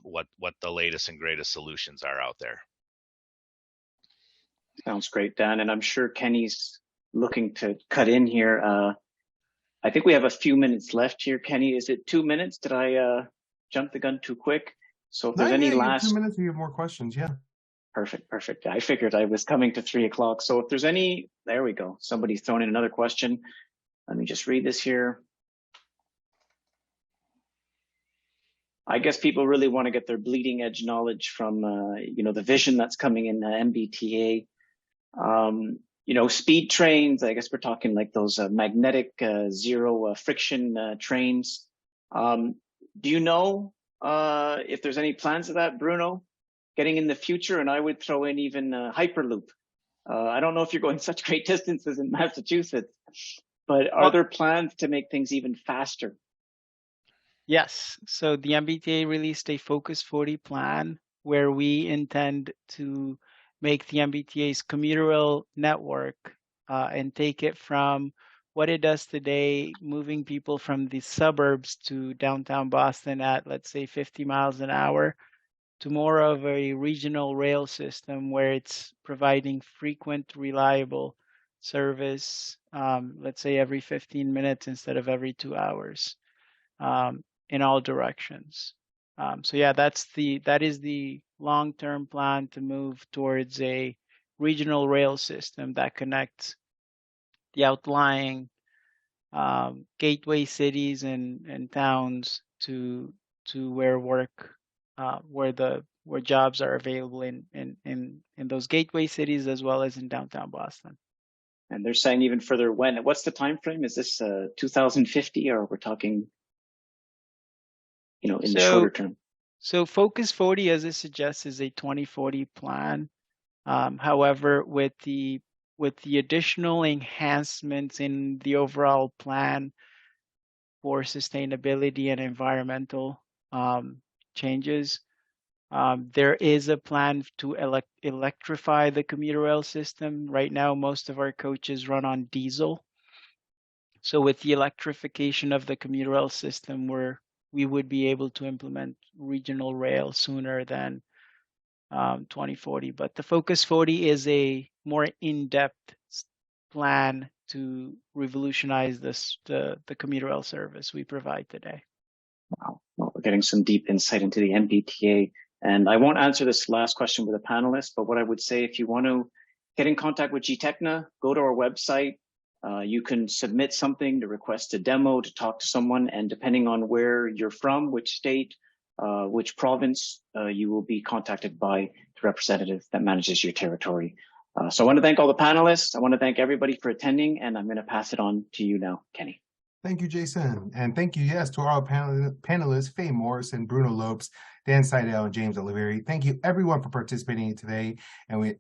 what the latest and greatest solutions are out there. Sounds great, Dan. And I'm sure Kenny's looking to cut in here. I think we have a few minutes left here. Kenny, is it 2 minutes? Did I jump the gun too quick? So if there's any last 2 minutes, you have more questions. Yeah. Perfect. I figured I was coming to 3 o'clock. So if there's any, there we go. Somebody's thrown in another question. Let me just read this here. I guess people really want to get their bleeding edge knowledge from, the vision that's coming in MBTA. Speed trains, I guess we're talking like those magnetic zero friction trains. Do you know if there's any plans of that, Bruno, getting in the future? And I would throw in even Hyperloop. I don't know if you're going such great distances in Massachusetts, but are there plans to make things even faster? Yes. So the MBTA released a Focus 40 plan where we intend to make the MBTA's commuter rail network and take it from what it does today, moving people from the suburbs to downtown Boston at, let's say, 50 miles an hour, to more of a regional rail system where it's providing frequent, reliable service, let's say every 15 minutes instead of every 2 hours, in all directions. So yeah, that is the long-term plan, to move towards a regional rail system that connects the outlying gateway cities and towns to where work, where jobs are available in those gateway cities as well as in downtown Boston. And they're saying even further. What's the time frame? Is this 2050, or we're talking, in the shorter term? So Focus 40, as it suggests, is a 2040 plan. However, with the additional enhancements in the overall plan for sustainability and environmental changes, There is a plan to electrify the commuter rail system. Right now, most of our coaches run on diesel. So with the electrification of the commuter rail system, we would be able to implement regional rail sooner than 2040. But the Focus 40 is a more in-depth plan to revolutionize the commuter rail service we provide today. Wow, well, we're getting some deep insight into the MBTA. And I won't answer this last question with a panelist, but what I would say, if you want to get in contact with gtechna, go to our website. You can submit something to request a demo, to talk to someone, and depending on where you're from, which state, which province, you will be contacted by the representative that manages your territory. So I want to thank all the panelists. I want to thank everybody for attending, and I'm going to pass it on to you now, Kenny. Thank you, Jason. And thank you, yes, to our panelists, Faye Morrison, Bruno Lopes, Dan Seidel, and James Oliveri. Thank you, everyone, for participating today. And we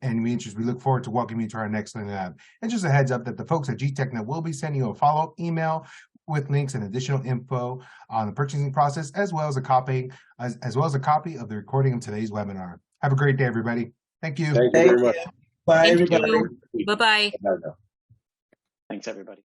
look forward to welcoming you to our next lab. And just a heads up that the folks at gtechna will be sending you a follow-up email with links and additional info on the purchasing process, as well as a copy of the recording of today's webinar. Have a great day, everybody. Thank you. Thank you very much. Bye, Thank everybody. you. Bye-bye. Thanks, everybody.